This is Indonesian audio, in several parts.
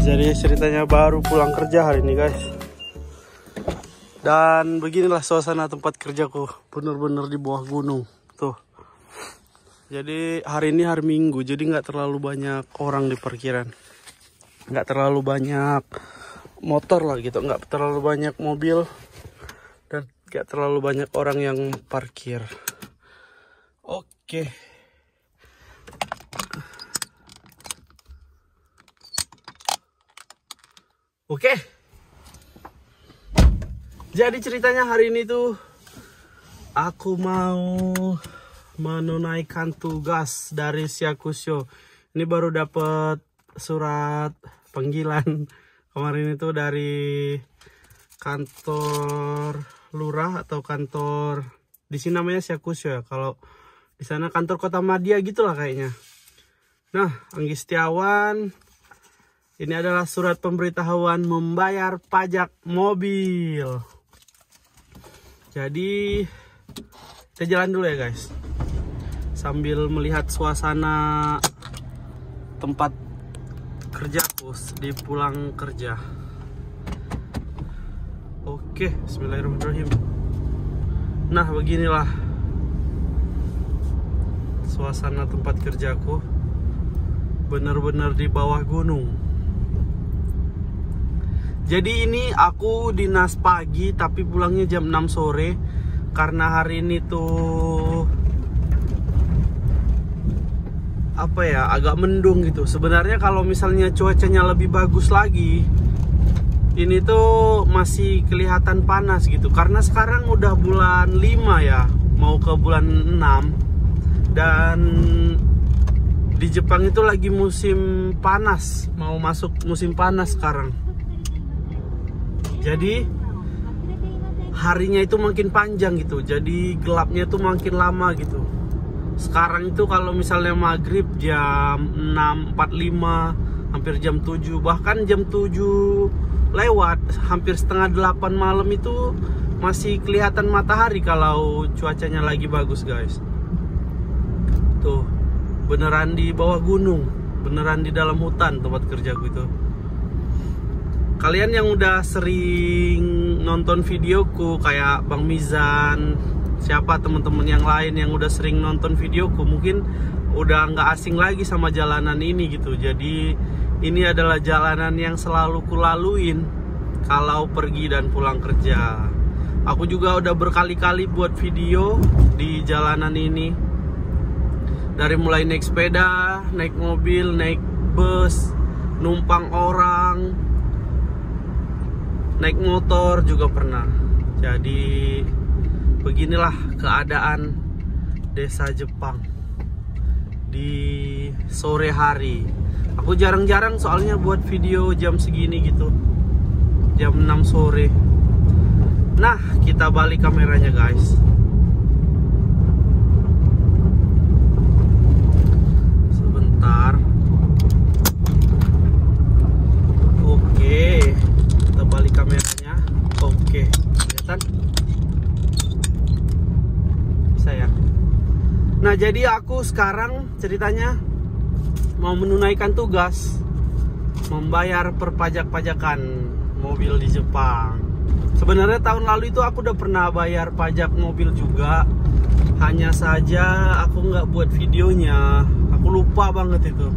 Jadi ceritanya baru pulang kerja hari ini guys. Dan beginilah suasana tempat kerjaku, bener-bener di bawah gunung tuh. Jadi hari ini hari Minggu, jadi nggak terlalu banyak orang di parkiran, nggak terlalu banyak motor lah gitu, nggak terlalu banyak mobil, dan nggak terlalu banyak orang yang parkir. Oke. Oke. Jadi ceritanya hari ini tuh aku mau menunaikan tugas dari Syakusho. Ini baru dapat surat panggilan kemarin itu dari kantor lurah atau kantor di sini namanya Syakusho ya. Kalau di sana kantor Kota Madia gitulah kayaknya. Nah, Anggi Setiawan, ini adalah surat pemberitahuan membayar pajak mobil. Jadi kita jalan dulu ya guys, sambil melihat suasana tempat kerjaku di pulang kerja. Oke, bismillahirrahmanirrahim. Nah, beginilah suasana tempat kerjaku, benar-benar di bawah gunung. Jadi ini aku dinas pagi tapi pulangnya jam 6 sore karena hari ini tuh apa ya, agak mendung gitu. Sebenarnya kalau misalnya cuacanya lebih bagus lagi, ini tuh masih kelihatan panas gitu. Karena sekarang udah bulan 5 ya, mau ke bulan 6. Dan di Jepang itu lagi musim panas, mau masuk musim panas sekarang. Jadi harinya itu makin panjang gitu, jadi gelapnya itu makin lama gitu. Sekarang itu kalau misalnya maghrib jam 6.45, hampir jam 7, bahkan jam 7 lewat, hampir setengah 8 malam itu masih kelihatan matahari kalau cuacanya lagi bagus guys. Tuh, beneran di bawah gunung, beneran di dalam hutan tempat kerjaku itu. Kalian yang udah sering nonton videoku kayak Bang Mizan, siapa teman-teman yang lain yang udah sering nonton videoku, mungkin udah nggak asing lagi sama jalanan ini gitu. Jadi ini adalah jalanan yang selalu kulaluin kalau pergi dan pulang kerja. Aku juga udah berkali-kali buat video di jalanan ini, dari mulai naik sepeda, naik mobil, naik bus, numpang orang, naik motor juga pernah. Jadi beginilah keadaan desa Jepang di sore hari. Aku jarang-jarang soalnya buat video jam segini gitu, jam 6 sore. Nah, kita balik kameranya guys. Sebentar. Oke, kita balik kameranya. Oke, kelihatan? Bisa ya? Nah, jadi aku sekarang ceritanya mau menunaikan tugas membayar perpajak-pajakan mobil di Jepang. Sebenarnya tahun lalu itu aku udah pernah bayar pajak mobil juga, hanya saja aku nggak buat videonya. Aku lupa banget itu.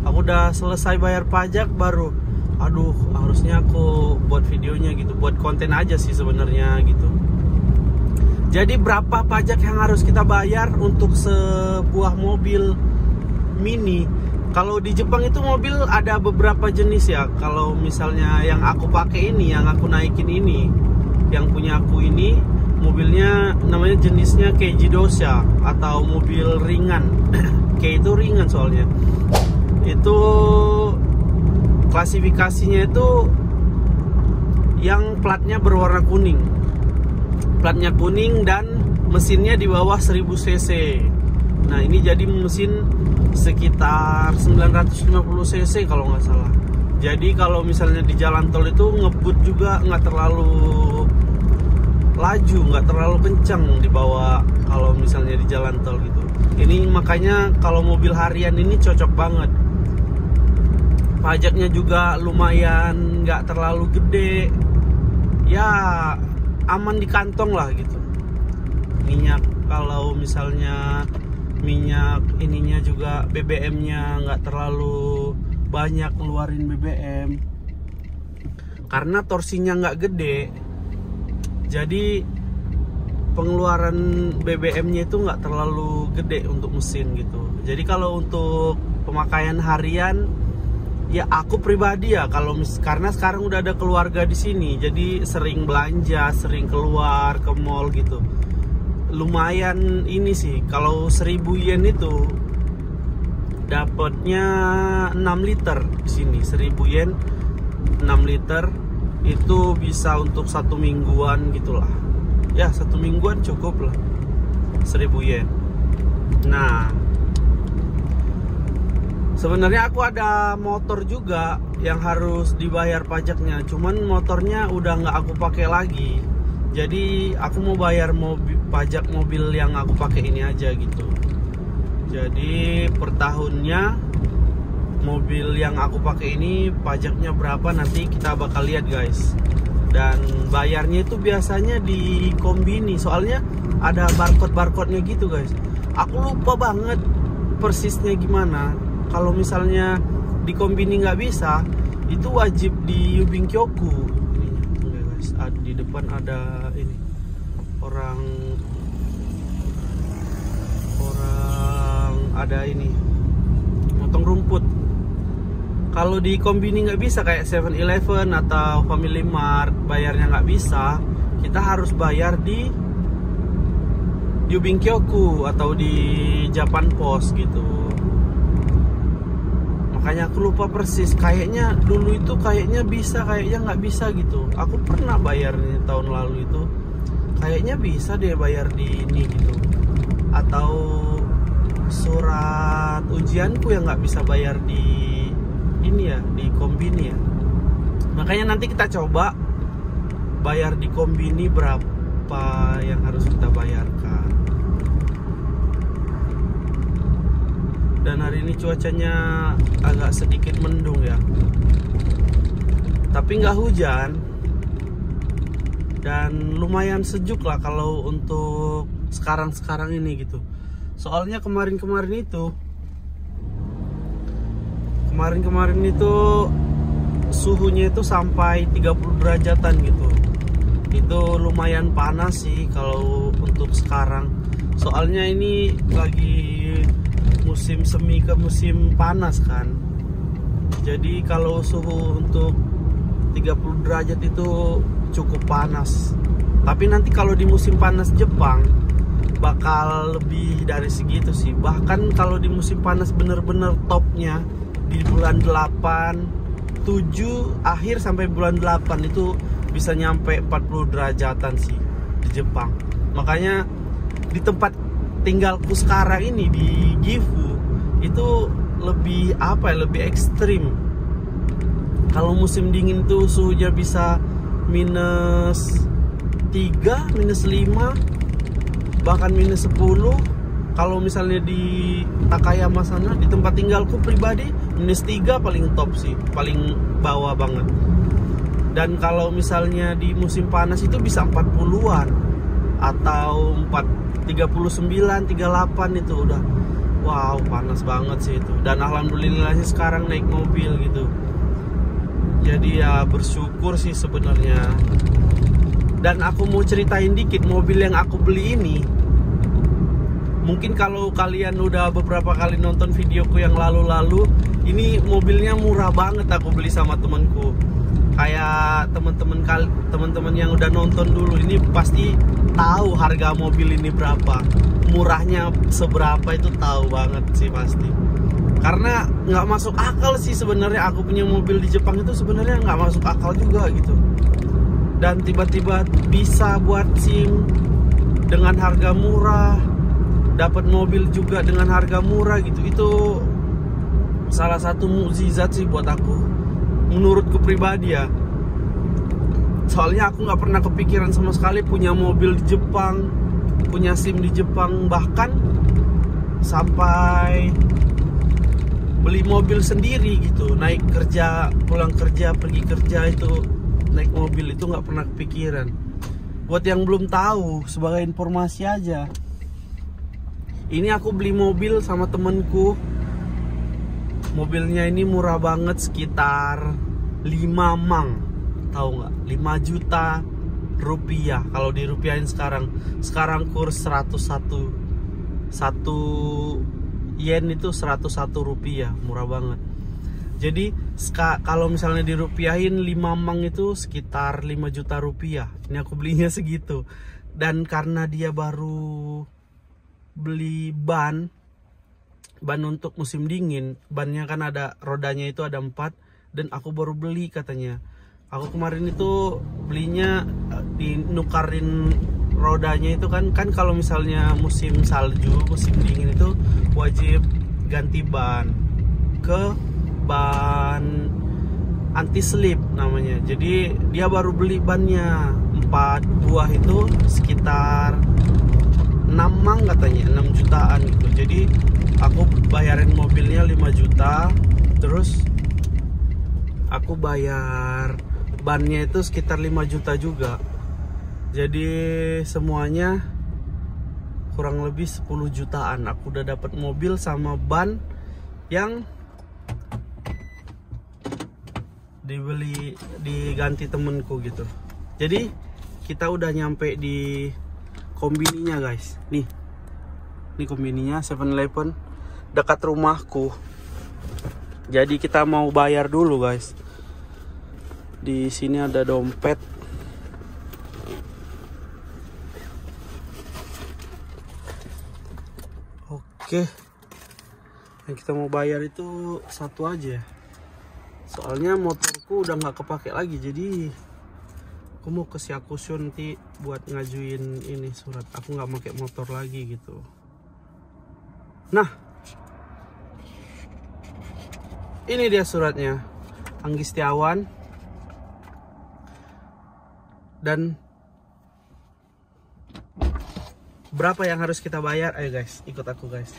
Aku udah selesai bayar pajak baru, aduh, harusnya aku buat videonya gitu, buat konten aja sih sebenarnya gitu. Jadi berapa pajak yang harus kita bayar untuk sebuah mobil mini? Kalau di Jepang itu mobil ada beberapa jenis ya. Kalau misalnya yang aku pakai ini, yang aku naikin ini, yang punya aku ini, mobilnya namanya jenisnya Keiji Dosha atau mobil ringan. Kayak itu ringan soalnya. Itu klasifikasinya itu yang platnya berwarna kuning. Platnya kuning dan mesinnya di bawah 1000 cc. Nah, ini jadi mesin sekitar 950 cc kalau nggak salah. Jadi kalau misalnya di jalan tol itu ngebut juga nggak terlalu laju, nggak terlalu kencang dibawa kalau misalnya di jalan tol gitu. Ini makanya kalau mobil harian ini cocok banget. pajaknya juga lumayan nggak terlalu gede, ya aman di kantong lah gitu. Minyak, kalau misalnya minyak ininya juga BBM-nya nggak terlalu banyak ngeluarin BBM karena torsinya nggak gede, jadi pengeluaran BBM-nya itu nggak terlalu gede untuk mesin gitu. Jadi kalau untuk pemakaian harian, ya aku pribadi ya karena sekarang udah ada keluarga di sini, jadi sering belanja, sering keluar ke mall gitu. Lumayan ini sih, kalau 1000 yen itu dapatnya 6 liter di sini. 1000 yen 6 liter itu bisa untuk 1 mingguan gitulah. Ya 1 mingguan cukup lah 1000 yen. Nah, sebenarnya aku ada motor juga yang harus dibayar pajaknya, cuman motornya udah nggak aku pakai lagi. Jadi aku mau bayar pajak mobil yang aku pakai ini aja gitu. Jadi per tahunnya mobil yang aku pakai ini pajaknya berapa nanti kita bakal lihat guys. Dan bayarnya itu biasanya di kombini, soalnya ada barcode-barcode-nya gitu guys. Aku lupa banget persisnya gimana. Kalau misalnya di kombini nggak bisa, itu wajib di Yubinkyoku. Ini guys, di depan ada ini orang ada ini motong rumput. Kalau di kombini nggak bisa kayak 7-Eleven atau Family Mart, bayarnya nggak bisa, kita harus bayar di Yubinkyoku atau di Japan Post gitu. Makanya aku lupa persis, kayaknya dulu itu kayaknya bisa, kayaknya nggak bisa gitu. Aku pernah bayar nih tahun lalu itu, kayaknya bisa deh bayar di ini gitu. Atau surat ujianku yang nggak bisa bayar di ini ya, di kombini ya. Makanya nanti kita coba bayar di kombini berapa yang harus kita bayarkan. Dan hari ini cuacanya agak sedikit mendung ya, tapi nggak hujan dan lumayan sejuk lah kalau untuk sekarang ini gitu. Soalnya kemarin itu suhunya itu sampai 30 derajatan gitu. Itu lumayan panas sih kalau untuk sekarang. Soalnya ini lagi musim semi ke musim panas kan. Jadi kalau suhu untuk 30 derajat itu cukup panas. Tapi nanti kalau di musim panas Jepang bakal lebih dari segitu sih. Bahkan kalau di musim panas bener-bener topnya di bulan 8, 7 akhir sampai bulan 8 itu bisa nyampe 40 derajatan sih di Jepang. Makanya di tempat tinggalku sekarang ini di Gifu itu lebih lebih ekstrim. Kalau musim dingin tuh suhunya bisa -3, -5, bahkan -10. Kalau misalnya di Takayama sana, di tempat tinggalku pribadi -3 paling top sih, paling bawah banget. Dan kalau misalnya di musim panas itu bisa 40-an atau 39, 38 itu udah wow, panas banget sih itu. Dan alhamdulillahnya sekarang naik mobil gitu. Jadi ya bersyukur sih sebenarnya. Dan aku mau ceritain dikit mobil yang aku beli ini. Mungkin kalau kalian udah beberapa kali nonton videoku yang lalu-lalu, ini mobilnya murah banget aku beli sama temanku. Kayak teman-teman yang udah nonton dulu ini pasti tahu harga mobil ini berapa. Murahnya seberapa itu tahu banget sih pasti. Karena nggak masuk akal sih sebenarnya, aku punya mobil di Jepang itu sebenarnya nggak masuk akal juga gitu. Dan tiba-tiba bisa buat SIM dengan harga murah, dapat mobil juga dengan harga murah gitu. Itu salah satu mukjizat sih buat aku, menurutku pribadi ya. Soalnya aku nggak pernah kepikiran sama sekali punya mobil di Jepang, punya SIM di Jepang, bahkan sampai beli mobil sendiri gitu, naik kerja, pulang kerja, pergi kerja itu naik mobil itu nggak pernah kepikiran. Buat yang belum tahu, sebagai informasi aja, ini aku beli mobil sama temenku. Mobilnya ini murah banget, sekitar 5 mang, tahu nggak? 5 juta rupiah. Kalau dirupiahin sekarang kurs 101 yen itu 101 rupiah, murah banget. Jadi kalau misalnya dirupiahin 5 mang itu sekitar 5 juta rupiah. Ini aku belinya segitu. Dan karena dia baru beli ban untuk musim dingin, bannya kan ada rodanya itu ada 4, dan aku baru beli katanya. Aku kemarin itu belinya dinukarin rodanya itu kan kalau misalnya musim salju, musim dingin itu wajib ganti ban ke ban anti slip namanya. Jadi dia baru beli bannya 4 buah itu sekitar 6 mang katanya, 6 jutaan gitu. Jadi aku bayarin mobilnya 5 juta, terus aku bayar bannya itu sekitar 5 juta juga. Jadi semuanya kurang lebih 10 jutaan. Aku udah dapat mobil sama ban yang diganti temenku gitu. Jadi kita udah nyampe di kombininya guys. Nih kombininya 7-Eleven dekat rumahku. Jadi kita mau bayar dulu guys. Di sini ada dompet. Oke, yang kita mau bayar itu satu aja. Soalnya motorku udah nggak kepake lagi, jadi aku mau ke Syakusho nanti buat ngajuin ini surat. Aku nggak pakai motor lagi gitu. Nah, ini dia suratnya, Anggi Setiawan. Dan berapa yang harus kita bayar? Ayo guys, ikut aku guys.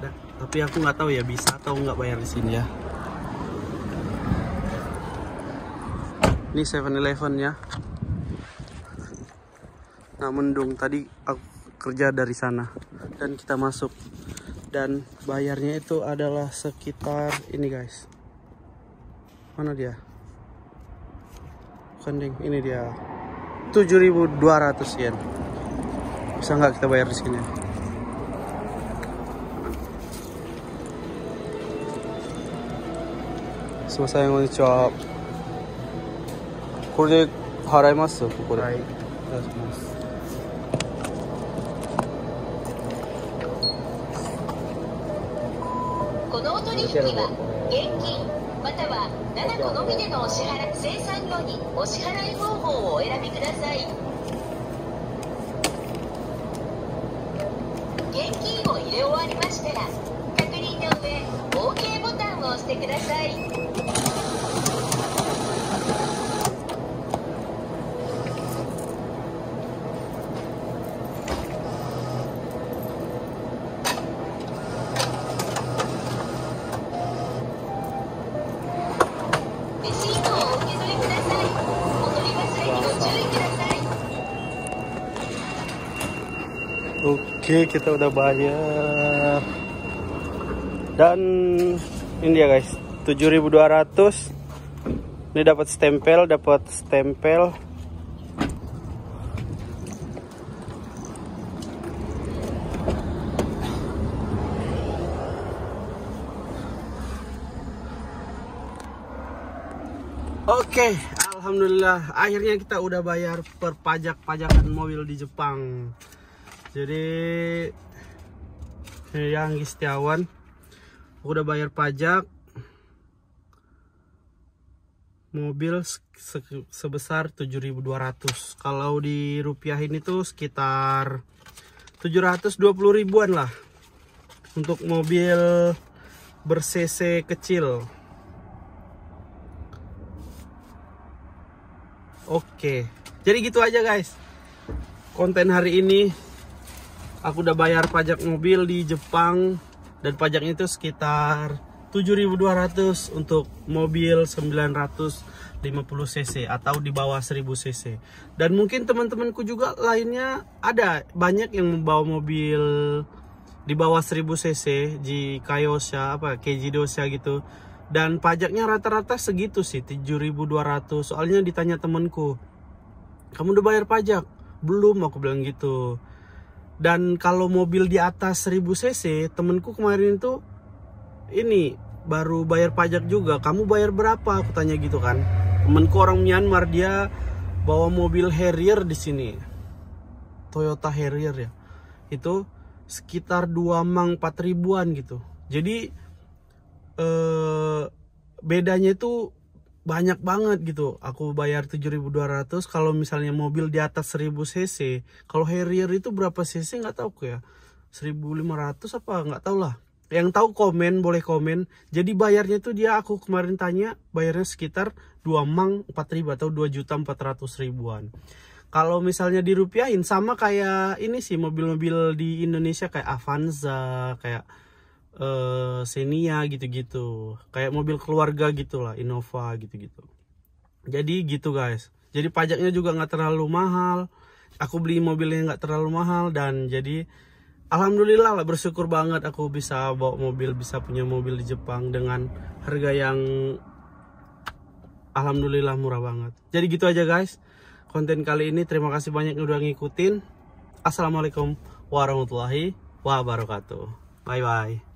Nah, tapi aku nggak tahu ya bisa atau nggak bayar di sini ya. Ini 7-Eleven ya. Nah, mendung, tadi aku kerja dari sana dan kita masuk, dan bayarnya itu adalah sekitar ini guys. Mana dia? Kanding, ini dia. 7.200 yen. Bisa nggak kita bayar di sini? Sumasai konnichiwa. これで払います？ここで。はい。お願いします。このお取引は現金または7個のみでのお支払い、生産後にお支払い方法をお選びください。現金を入れ終わりましたら確認の上 OK ボタンを押してください。レシートをお受け取りください。お取り忘れにご注意ください。 Oke, kita udah bayar. Dan ini dia guys, 7.200. Ini dapat stempel. Oke, alhamdulillah akhirnya kita udah bayar perpajak-pajakan mobil di Jepang. Jadi yang Anggi Setiawan, aku udah bayar pajak mobil sebesar 7.200. Kalau dirupiahin itu sekitar 720 ribuan lah untuk mobil ber-cc kecil. Oke, jadi gitu aja guys konten hari ini. Aku udah bayar pajak mobil di Jepang, dan pajaknya itu sekitar 7.200 untuk mobil 950 cc atau di bawah 1000 cc. Dan mungkin teman-temanku juga lainnya ada banyak yang membawa mobil di bawah 1000 cc, di Kayosha apa Kejidosha gitu. Dan pajaknya rata-rata segitu sih, 7.200. Soalnya ditanya temanku, "Kamu udah bayar pajak?" "Belum," aku bilang gitu. Dan kalau mobil di atas 1000 cc, temanku kemarin itu ini baru bayar pajak juga. "Kamu bayar berapa?" aku tanya gitu kan. Temenku orang Myanmar, dia bawa mobil Harrier di sini, Toyota Harrier ya. Itu sekitar 2 mang 4 ribuan gitu. Jadi bedanya itu banyak banget gitu. Aku bayar 7.200 kalau misalnya mobil di atas 1000 cc. Kalau Harrier itu berapa cc nggak tahu ya. 1.500 apa nggak tahu lah. Yang tahu komen, boleh komen. Jadi bayarnya tuh dia, aku kemarin tanya, bayarnya sekitar 2 mang 4 ribu atau 2.400 ribuan. Kalau misalnya dirupiahin sama kayak ini sih, mobil-mobil di Indonesia kayak Avanza, kayak Xenia gitu-gitu. Kayak mobil keluarga gitulah, Innova gitu-gitu. Jadi gitu guys. Jadi pajaknya juga nggak terlalu mahal. Aku beli mobilnya nggak terlalu mahal, dan jadi alhamdulillah lah, bersyukur banget aku bisa bawa mobil, bisa punya mobil di Jepang dengan harga yang alhamdulillah murah banget. Jadi gitu aja guys konten kali ini. Terima kasih banyak yang udah ngikutin. Assalamualaikum warahmatullahi wabarakatuh. Bye bye.